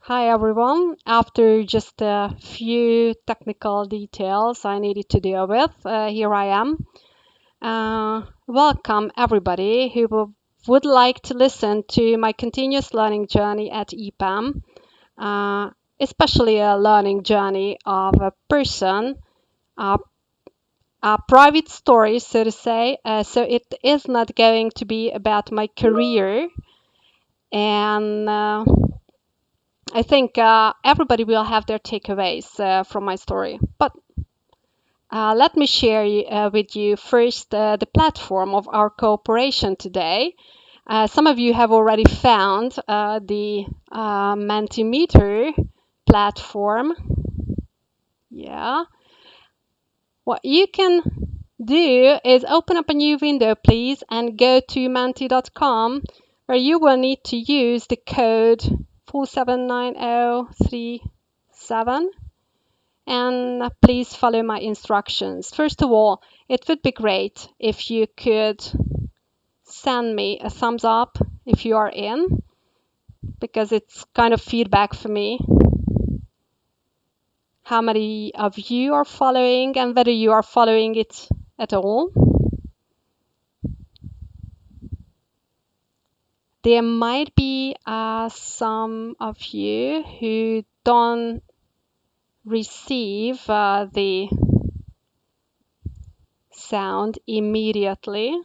Hi everyone. After just a few technical details I needed to deal with, here I am. Welcome everybody who would like to listen to my continuous learning journey at EPAM, uh, especially a learning journey of a person, a, a private story, so to say. So it is not going to be about my career and I think everybody will have their takeaways from my story. But let me share with you first the platform of our cooperation today. Some of you have already found the Mentimeter platform. Yeah. What you can do is open up a new window, please, and go to menti.com where you will need to use the code 479037 and please follow my instructions. First of all, it would be great if you could send me a thumbs up if you are in, because it's kind of feedback for me how many of you are following and whether you are following it at all. There might be some of you who don't receive the sound immediately,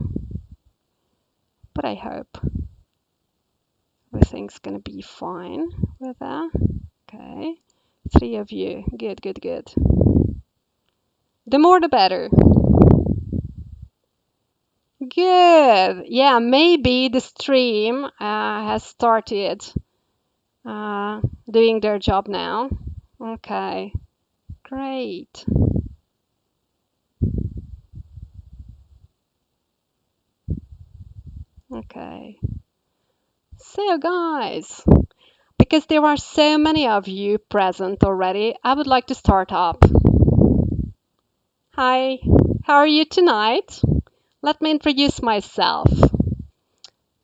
but I hope everything's gonna be fine with that. Okay, 3 of you. Good, good, good. The more the better. Good. Yeah, maybe the stream has started uh, doing their job now. Okay, great. Okay. So, guys, because there are so many of you present already, I would like to start up. Hi, how are you tonight? Let me introduce myself.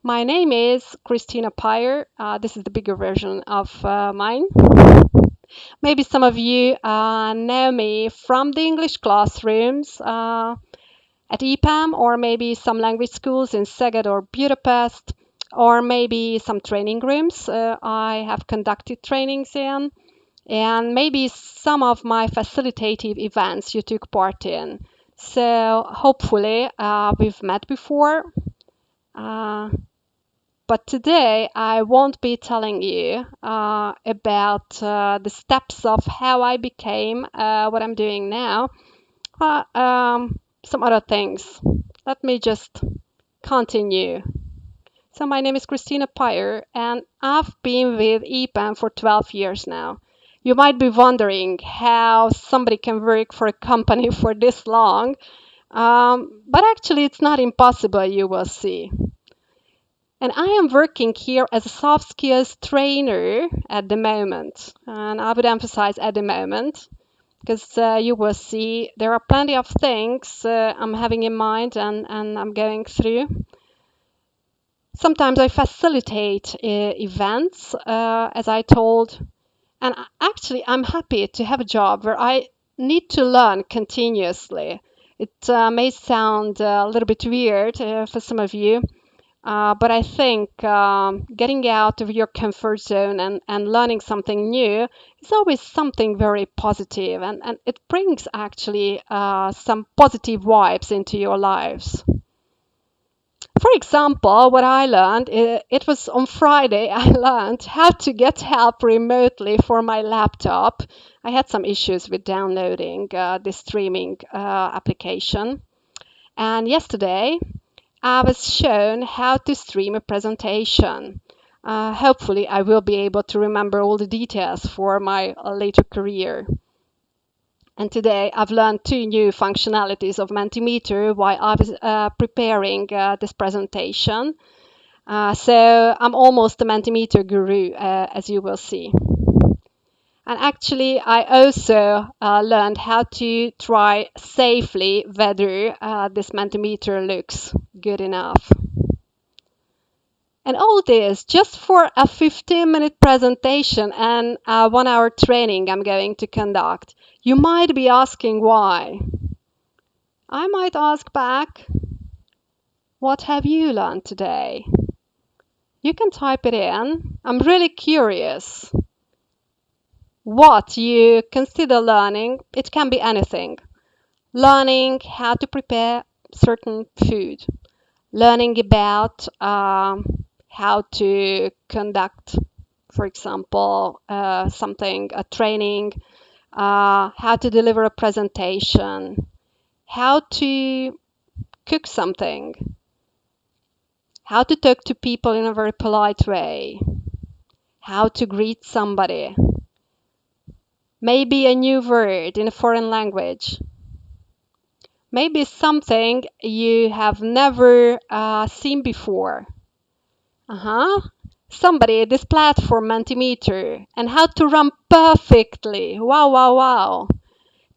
My name is Christina Pyer. This is the bigger version of mine. Maybe some of you know me from the English classrooms at EPAM, or maybe some language schools in Szeged or Budapest, or maybe some training rooms I have conducted trainings in, and maybe some of my facilitative events you took part in. So hopefully we've met before. Uh, but today I won't be telling you about the steps of how I became what I'm doing now. Some other things. Let me just continue. So my name is Christina Pyer, and I've been with EPAM for 12 years now. You might be wondering how somebody can work for a company for this long, but actually it's not impossible, you will see. And I am working here as a soft skills trainer at the moment. And I would emphasize at the moment because you will see there are plenty of things I'm having in mind and I'm going through. Sometimes I facilitate events, as I told, and actually I'm happy to have a job where I need to learn continuously. It may sound a little bit weird for some of you, but I think getting out of your comfort zone and learning something new is always something very positive, and it brings actually some positive vibes into your lives. For example, what I learned, it was on Friday, I learned how to get help remotely for my laptop. I had some issues with downloading the streaming application. And yesterday, I was shown how to stream a presentation. Hopefully, I will be able to remember all the details for my later career. And today, I've learned 2 new functionalities of Mentimeter while I was preparing this presentation. So I'm almost a Mentimeter guru, as you will see. And actually, I also learned how to try safely whether this Mentimeter looks good enough. And all this just for a 15-minute presentation and a 1 hour training I'm going to conduct. You might be asking why. I might ask back, what have you learned today? You can type it in. I'm really curious what you consider learning. It can be anything. Learning how to prepare certain food, learning about how to conduct, for example, a training, how to deliver a presentation, how to cook something, how to talk to people in a very polite way, how to greet somebody, maybe a new word in a foreign language, maybe something you have never seen before. Uh-huh. Somebody, this platform Mentimeter, and how to run perfectly. Wow, wow, wow.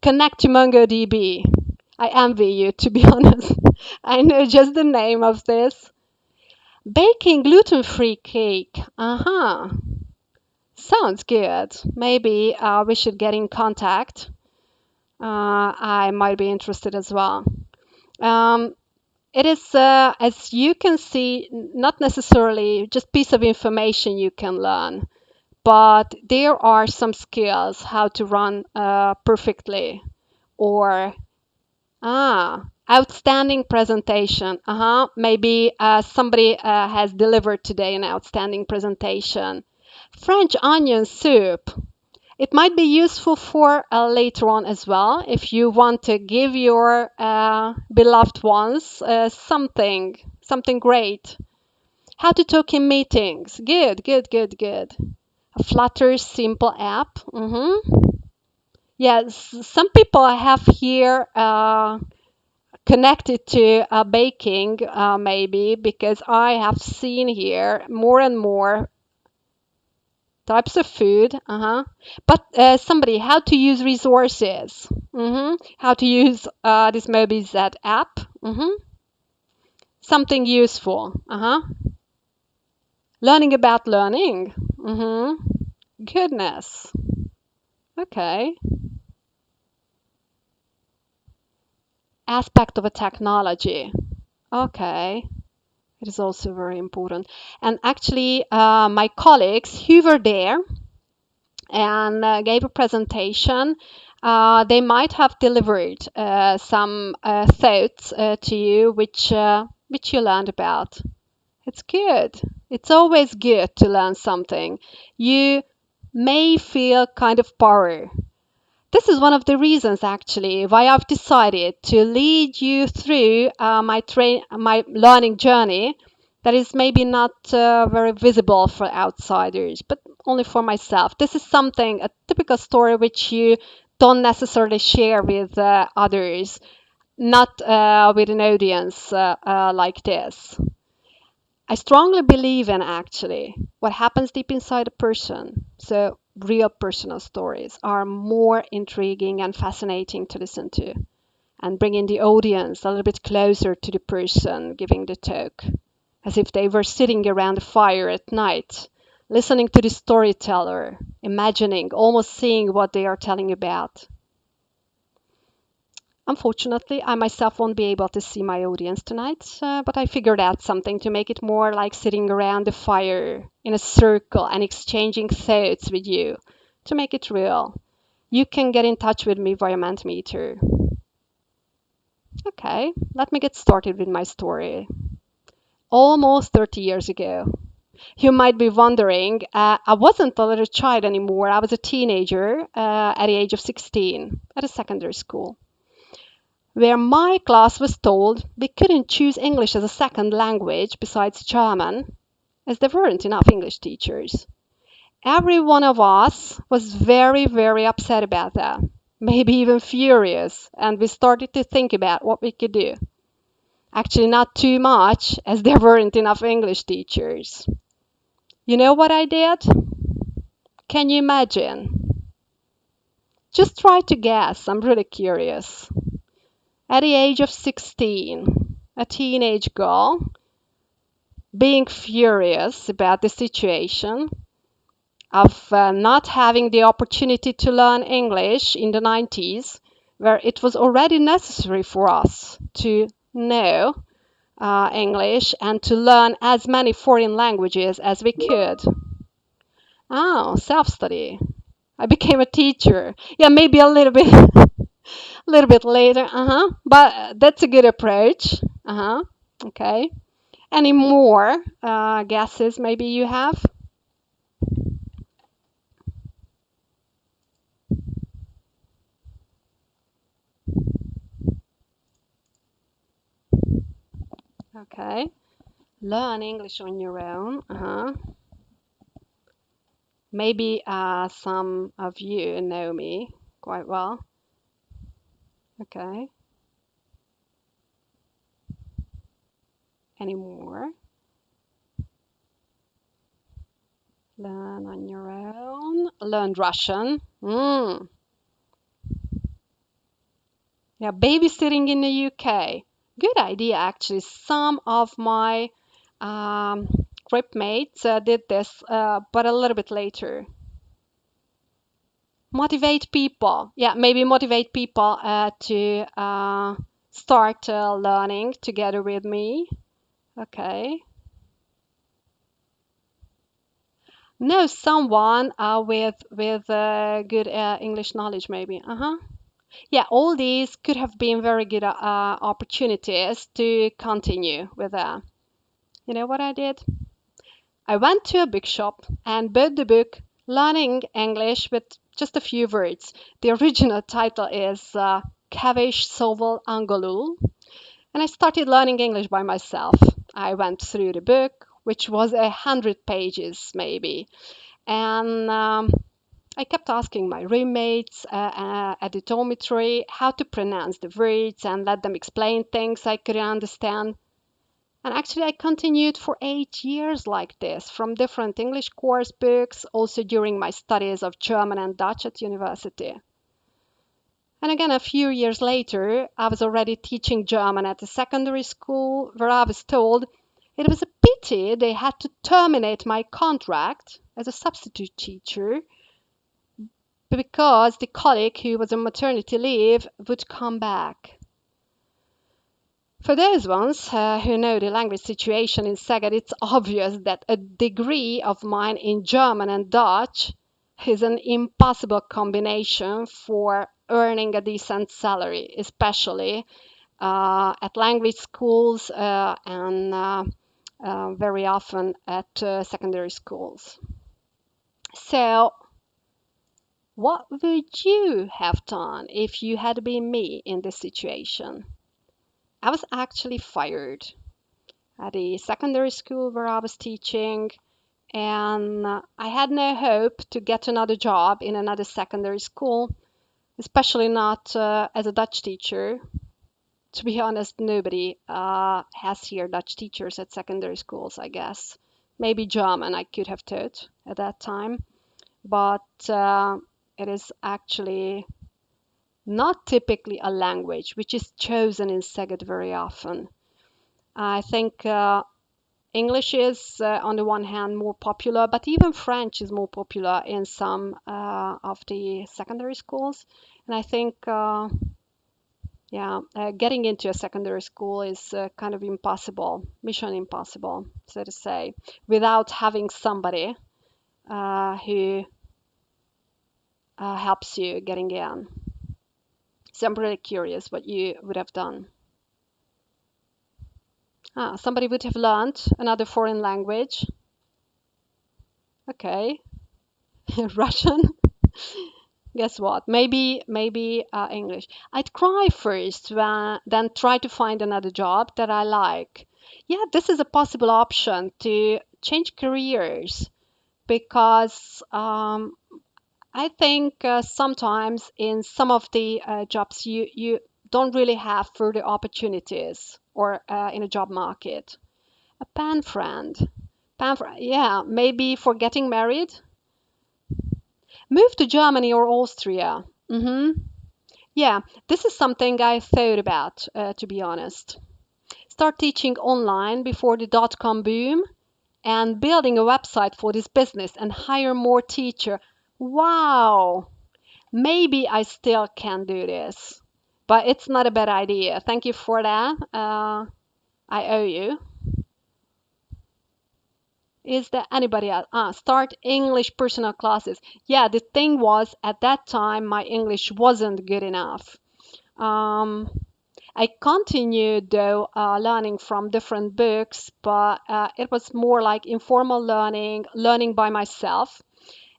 Connect to MongoDB. I envy you, to be honest. I know just the name of this. Baking gluten-free cake. Uh-huh. Sounds good. Maybe we should get in contact. I might be interested as well. Um, it is, as you can see, not necessarily just piece of information you can learn, but there are some skills how to run perfectly or outstanding presentation. Maybe somebody has delivered today an outstanding presentation. French onion soup. It might be useful for later on as well if you want to give your beloved ones something great. How to talk in meetings. Good, good, good, good. A Flutter simple app. Yes, some people I have here connected to baking, maybe because I have seen here more and more types of food. But somebody, how to use resources. How to use this maybe that app. Something useful. Learning about learning. Goodness. Okay. Aspect of a technology. Okay. It is also very important. And actually, my colleagues who were there and gave a presentation, they might have delivered some thoughts to you which you learned about. It's good. It's always good to learn something. You may feel kind of power. This is one of the reasons actually why I've decided to lead you through my learning journey that is maybe not very visible for outsiders, but only for myself. This is a typical story which you don't necessarily share with others, not with an audience like this. I strongly believe in actually what happens deep inside a person. So, real personal stories are more intriguing and fascinating to listen to and bringing the audience a little bit closer to the person giving the talk, as if they were sitting around a fire at night, listening to the storyteller, imagining, almost seeing what they are telling about. Unfortunately, I myself won't be able to see my audience tonight, but I figured out something to make it more like sitting around the fire in a circle and exchanging thoughts with you to make it real. You can get in touch with me via Mentimeter. Okay, let me get started with my story. Almost 30 years ago. You might be wondering, I wasn't a little child anymore. I was a teenager at the age of 16 at a secondary school, where my class was told we couldn't choose English as a second language besides German, as there weren't enough English teachers. Every one of us was very, very upset about that, maybe even furious, and we started to think about what we could do. Actually, not too much, as there weren't enough English teachers. You know what I did? Can you imagine? Just try to guess, I'm really curious. At the age of 16, a teenage girl, being furious about the situation of not having the opportunity to learn English in the 90s, where it was already necessary for us to know English and to learn as many foreign languages as we could. Oh, self-study. I became a teacher. Yeah, maybe a little bit, a little bit later. But that's a good approach. Okay. Any more guesses maybe you have? Okay. Learn English on your own. Maybe some of you know me quite well. Okay. Any more? Learn on your own. Learn Russian. Yeah, babysitting in the UK. Good idea, actually. Some of my um, grip mates did this, but a little bit later. Motivate people. Yeah, maybe motivate people to start learning together with me. Okay. Know someone with good English knowledge, maybe. Yeah, all these could have been very good opportunities to continue with. You know what I did? I went to a bookshop and bought the book Learning English with just a few words. The original title is Kavish Soval Angolul, and I started learning English by myself. I went through the book, which was 100 pages maybe, and I kept asking my roommates at the dormitory how to pronounce the words and let them explain things I couldn't understand. And actually, I continued for 8 years like this, from different English course books, also during my studies of German and Dutch at university. And again, a few years later, I was already teaching German at a secondary school where I was told it was a pity they had to terminate my contract as a substitute teacher because the colleague who was on maternity leave would come back. For those ones who know the language situation in Szeged, it's obvious that a degree of mine in German and Dutch is an impossible combination for earning a decent salary, especially at language schools and very often at secondary schools. So, what would you have done if you had been me in this situation? I was actually fired at the secondary school where I was teaching, and I had no hope to get another job in another secondary school, especially not as a Dutch teacher. To be honest, nobody has here Dutch teachers at secondary schools, I guess. Maybe German I could have taught at that time, but it is actually not typically a language which is chosen in Szeged very often. I think English is, on the one hand, more popular, but even French is more popular in some of the secondary schools. And I think, yeah, getting into a secondary school is kind of impossible, mission impossible, so to say, without having somebody who helps you getting in. So I'm really curious what you would have done. Somebody would have learned another foreign language. Okay, Russian. Guess what? Maybe English. I'd cry first, then try to find another job that I like. Yeah, this is a possible option to change careers because I think sometimes in some of the jobs you don't really have further opportunities or in a job market. A pan friend, yeah, maybe for getting married. Move to Germany or Austria. Yeah, this is something I thought about, to be honest. start teaching online before the dot-com boom, and building a website for this business and hire more teacher. Wow, maybe I still can do this. But it's not a bad idea. Thank you for that. I owe you. Is there anybody else? Start English personal classes. Yeah, the thing was at that time my English wasn't good enough. Um, I continued though learning from different books, but it was more like informal learning, learning by myself,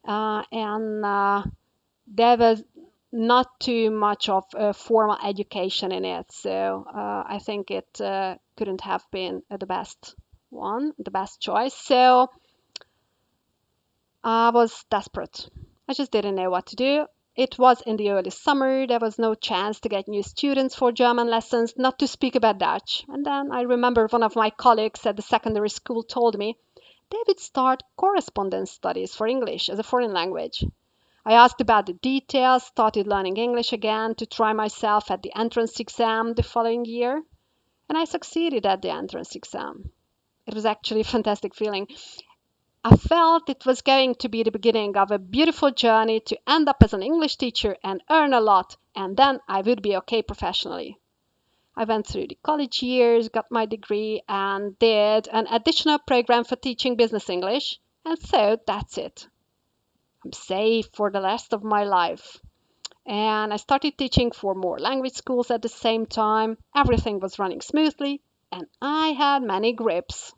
and there was not too much of a formal education in it. So I think it couldn't have been the best one, the best choice. So I was desperate. I just didn't know what to do. It was in the early summer. There was no chance to get new students for German lessons, not to speak about Dutch. And then I remember one of my colleagues at the secondary school told me they would start correspondence studies for English as a foreign language. I asked about the details, started learning English again to try myself at the entrance exam the following year, and I succeeded at the entrance exam. It was actually a fantastic feeling. I felt it was going to be the beginning of a beautiful journey to end up as an English teacher and earn a lot, and then I would be okay professionally. I went through the college years, got my degree, and did an additional program for teaching business English, and so that's it. I'm safe for the rest of my life. And I started teaching for more language schools at the same time. Everything was running smoothly, and I had many grips.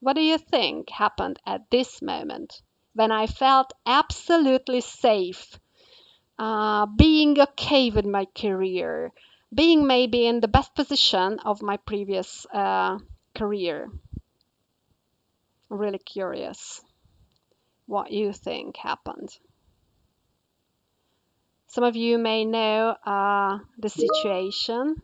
What do you think happened at this moment when I felt absolutely safe, being okay with my career, being maybe in the best position of my previous career? I'm really curious what you think happened. Some of you may know the situation.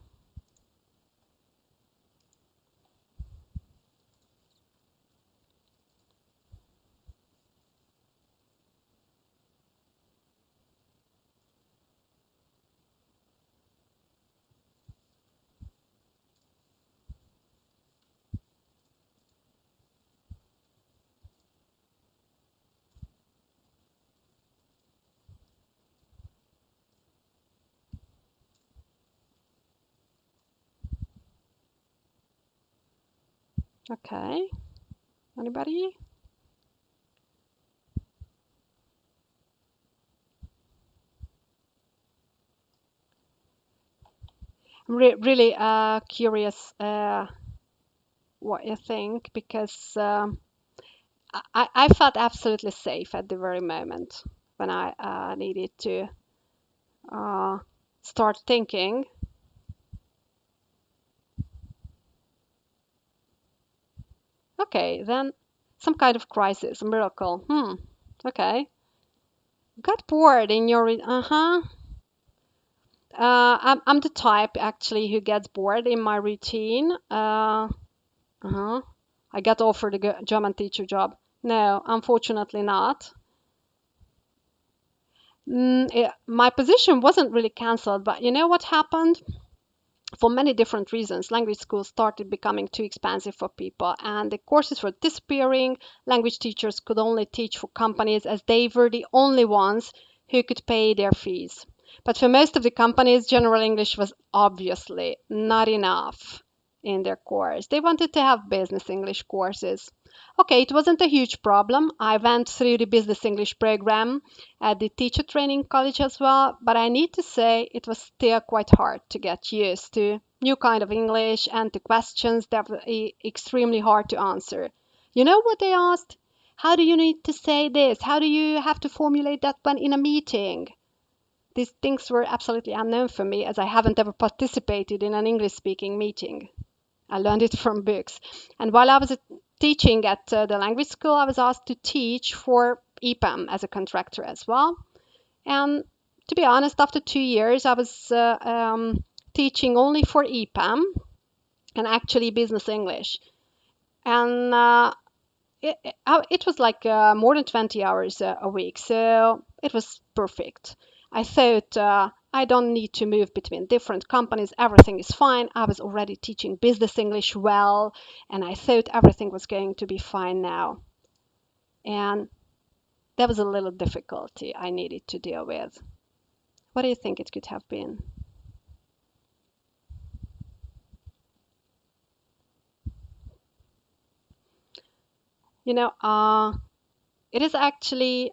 Okay, anybody? Really curious what you think because I felt absolutely safe at the very moment when I needed to uh, start thinking. Okay, then some kind of crisis, a miracle. Okay. Got bored in your. Uh-huh. I'm the type actually who gets bored in my routine. Uh-huh. I got offered a German teacher job. No, unfortunately not. My position wasn't really cancelled, but you know what happened? For many different reasons, language schools started becoming too expensive for people, and the courses were disappearing. Language teachers could only teach for companies as they were the only ones who could pay their fees. But for most of the companies, general English was obviously not enough in their course. They wanted to have business English courses. Okay, it wasn't a huge problem. I went through the business English program at the teacher training college as well, but I need to say it was still quite hard to get used to new kind of English and to questions that were extremely hard to answer. You know what they asked? How do you need to say this? How do you have to formulate that one in a meeting? These things were absolutely unknown for me as I haven't ever participated in an English speaking meeting. I learned it from books. And while I was teaching at the language school, I was asked to teach for EPAM as a contractor as well. And to be honest, after 2 years, I was teaching only for EPAM and actually business English. And it was like more than 20 hours a week. So it was perfect. I thought I don't need to move between different companies. Everything is fine. I was already teaching business English well, and I thought everything was going to be fine now. And there was a little difficulty I needed to deal with. What do you think it could have been? You know, it is actually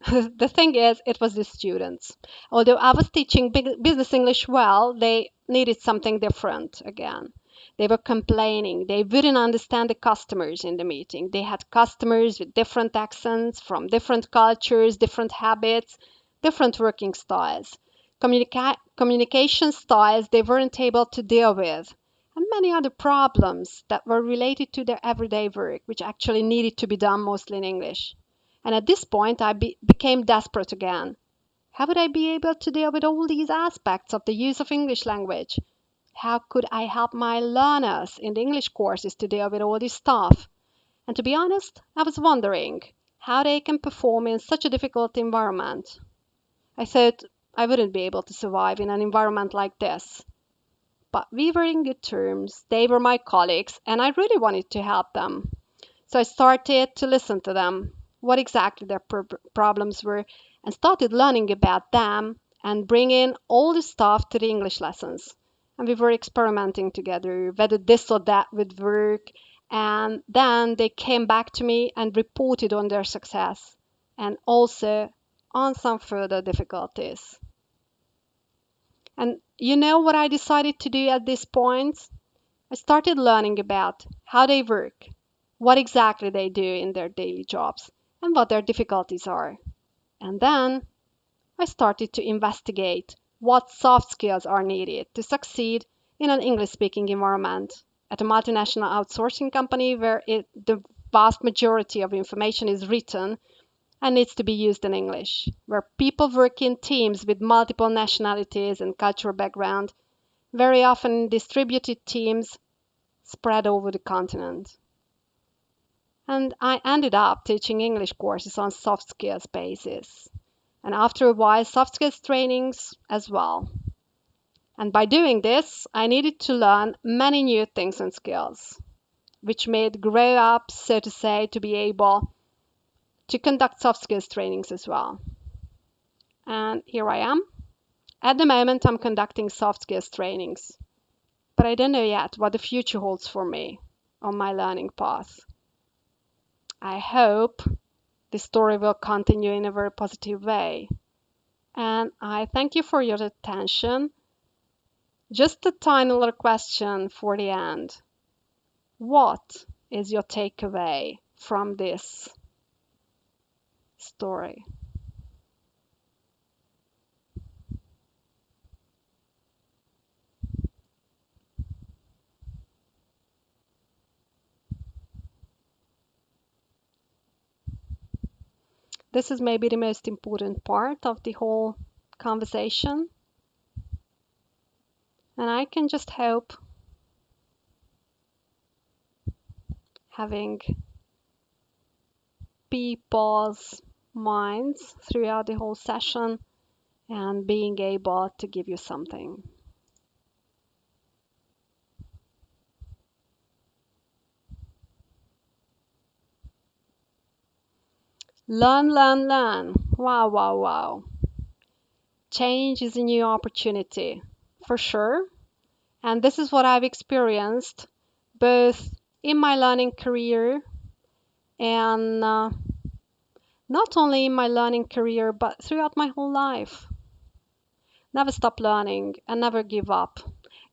the thing is, it was the students. Although I was teaching business English well, they needed something different again. They were complaining. They wouldn't understand the customers in the meeting. They had customers with different accents, from different cultures, different habits, different working styles. Communication styles they weren't able to deal with, and many other problems that were related to their everyday work, which actually needed to be done mostly in English. And at this point, I became desperate again. How would I be able to deal with all these aspects of the use of English language? How could I help my learners in the English courses to deal with all this stuff? And to be honest, I was wondering how they can perform in such a difficult environment. I thought I wouldn't be able to survive in an environment like this. But we were in good terms, they were my colleagues, and I really wanted to help them. So I started to listen to them, what exactly their problems were, and started learning about them and bringing all the stuff to the English lessons. And we were experimenting together, whether this or that would work. And then they came back to me and reported on their success and also on some further difficulties. And you know what I decided to do at this point? I started learning about how they work, what exactly they do in their daily jobs, and what their difficulties are. And then I started to investigate what soft skills are needed to succeed in an English speaking environment at a multinational outsourcing company where the vast majority of information is written and needs to be used in English, where people work in teams with multiple nationalities and cultural background, very often distributed teams spread over the continent. And I ended up teaching English courses on soft skills basis. And after a while, soft skills trainings as well. And by doing this, I needed to learn many new things and skills, which made grow up, so to say, to be able to conduct soft skills trainings as well. And here I am. At the moment, I'm conducting soft skills trainings, but I don't know yet what the future holds for me on my learning path. I hope this story will continue in a very positive way. And I thank you for your attention. Just a tiny little question for the end. What is your takeaway from this story? This is maybe the most important part of the whole conversation. And I can just hope having people's minds throughout the whole session and being able to give you something. Learn, learn, learn. Wow, wow, wow. Change is a new opportunity, for sure. And this is what I've experienced both in my learning career and not only in my learning career, but throughout my whole life. Never stop learning and never give up.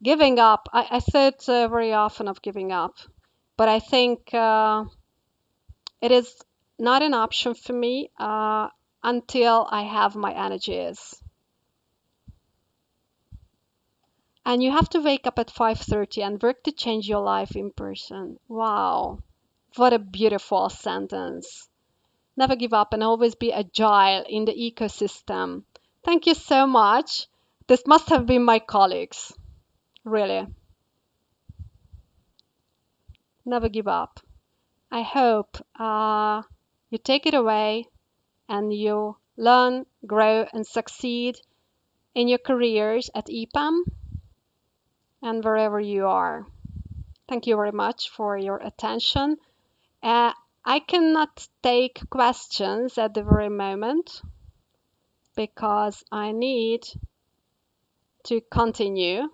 Giving up, I thought very often of giving up, but I think it is not an option for me until I have my energies. And you have to wake up at 5:30 and work to change your life in person. Wow, what a beautiful sentence. Never give up and always be agile in the ecosystem. Thank you so much. This must have been my colleagues. Really. Never give up. I hope you take it away and you learn, grow, and succeed in your careers at EPAM and wherever you are. Thank you very much for your attention. Uh, I cannot take questions at the very moment because I need to continue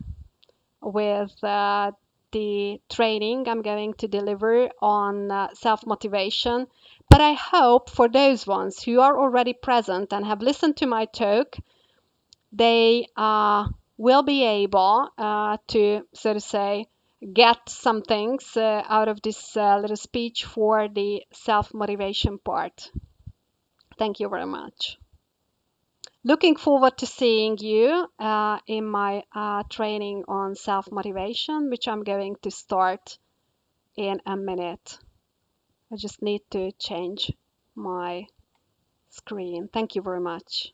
with the training I'm going to deliver on self-motivation. But I hope for those ones who are already present and have listened to my talk, they will be able to, so to say, get some things out of this little speech for the self-motivation part. Thank you very much. Looking forward to seeing you in my training on self-motivation, which I'm going to start in a minute. I just need to change my screen. Thank you very much.